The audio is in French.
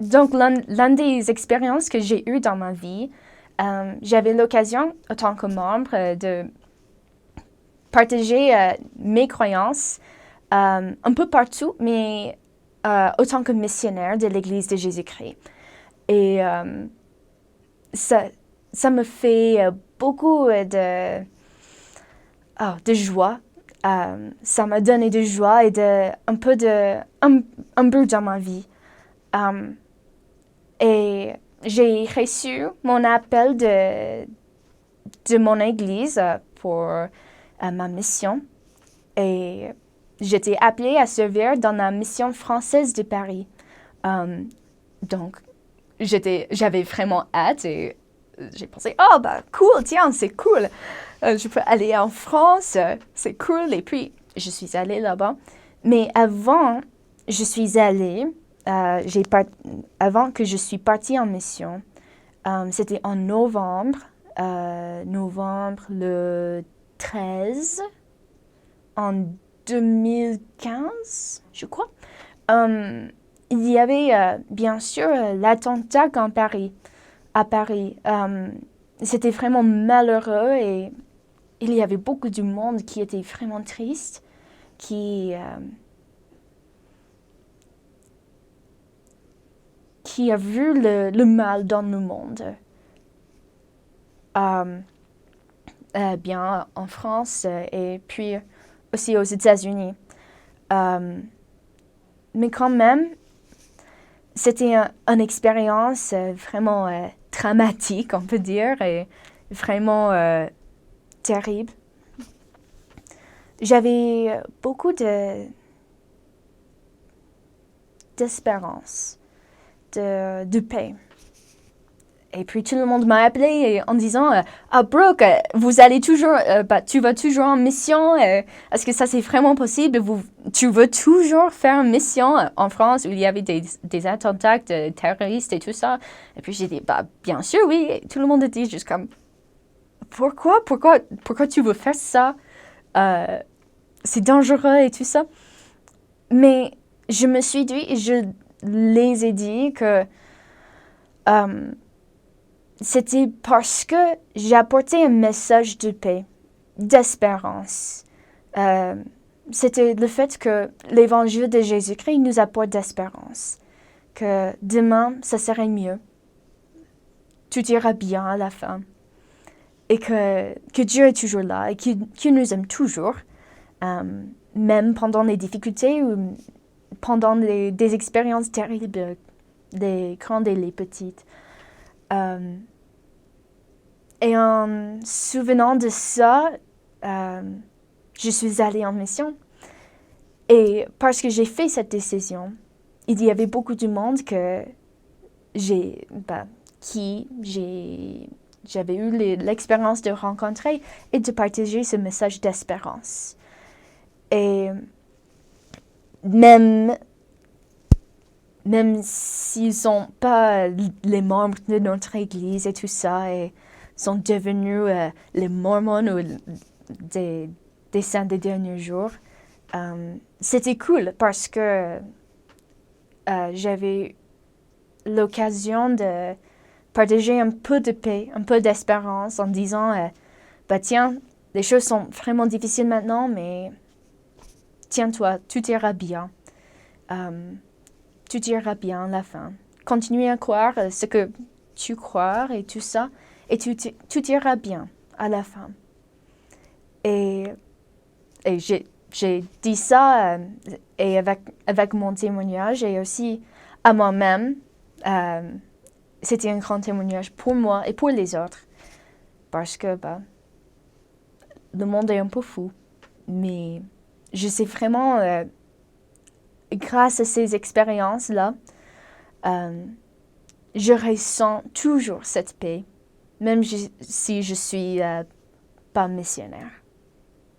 Donc, l'une des expériences que j'ai eues dans ma vie, j'avais l'occasion, en tant que membre, de partager mes croyances un peu partout, mais autant que missionnaire de l'Église de Jésus-Christ. Et ça, ça me fait beaucoup de joie. Ça m'a donné de joie et un but dans ma vie. Et j'ai reçu mon appel de mon église pour ma mission. Et j'étais appelée à servir dans la mission française de Paris. Donc, j'avais vraiment hâte et j'ai pensé, oh, bah, cool, tiens, c'est cool. Je peux aller en France, c'est cool. Et puis, je suis allée là-bas. Mais avant, je suis allée, avant que je suis partie en mission, c'était en novembre le 13, en 2015, je crois. Il y avait bien sûr l'attentat à Paris. C'était vraiment malheureux et il y avait beaucoup de monde qui était vraiment triste, qui a vu le mal dans le monde. Bien en France et puis aussi aux États-Unis. Mais quand même, c'était une expérience vraiment dramatique, on peut dire, et vraiment terrible. J'avais beaucoup d'espérance, de paix. Et puis tout le monde m'a appelé en disant ah Brooke, vous allez toujours, tu vas toujours en mission. Est-ce que ça c'est vraiment possible? Tu veux toujours faire une mission en France où il y avait des attentats de terroristes et tout ça? Et puis j'ai dit bien sûr oui. Et tout le monde était juste comme pourquoi tu veux faire ça? C'est dangereux et tout ça. Mais je me suis dit et je les ai dit que c'était parce que j'ai apporté un message de paix, d'espérance. C'était le fait que l'évangile de Jésus-Christ nous apporte d'espérance. Que demain, ça serait mieux. Tout ira bien à la fin. Et que Dieu est toujours là et qu'il nous aime toujours. Même pendant les difficultés ou pendant des expériences terribles, les grandes et les petites. Et en souvenant de ça, je suis allée en mission. Et parce que j'ai fait cette décision, il y avait beaucoup de monde j'avais eu l'expérience de rencontrer et de partager ce message d'espérance. Et même s'ils ne sont pas les membres de notre église et tout ça, et sont devenus les Mormons ou des saints des derniers jours, c'était cool parce que j'avais l'occasion de partager un peu de paix, un peu d'espérance en disant tiens, les choses sont vraiment difficiles maintenant, mais tiens-toi, tout ira bien. Tout ira bien à la fin. Continue à croire ce que tu crois et tout ça, et tout ira bien à la fin. Et j'ai dit ça et avec mon témoignage et aussi à moi-même, c'était un grand témoignage pour moi et pour les autres. Parce que le monde est un peu fou. Mais je sais vraiment, grâce à ces expériences-là, je ressens toujours cette paix, même si je suis pas missionnaire.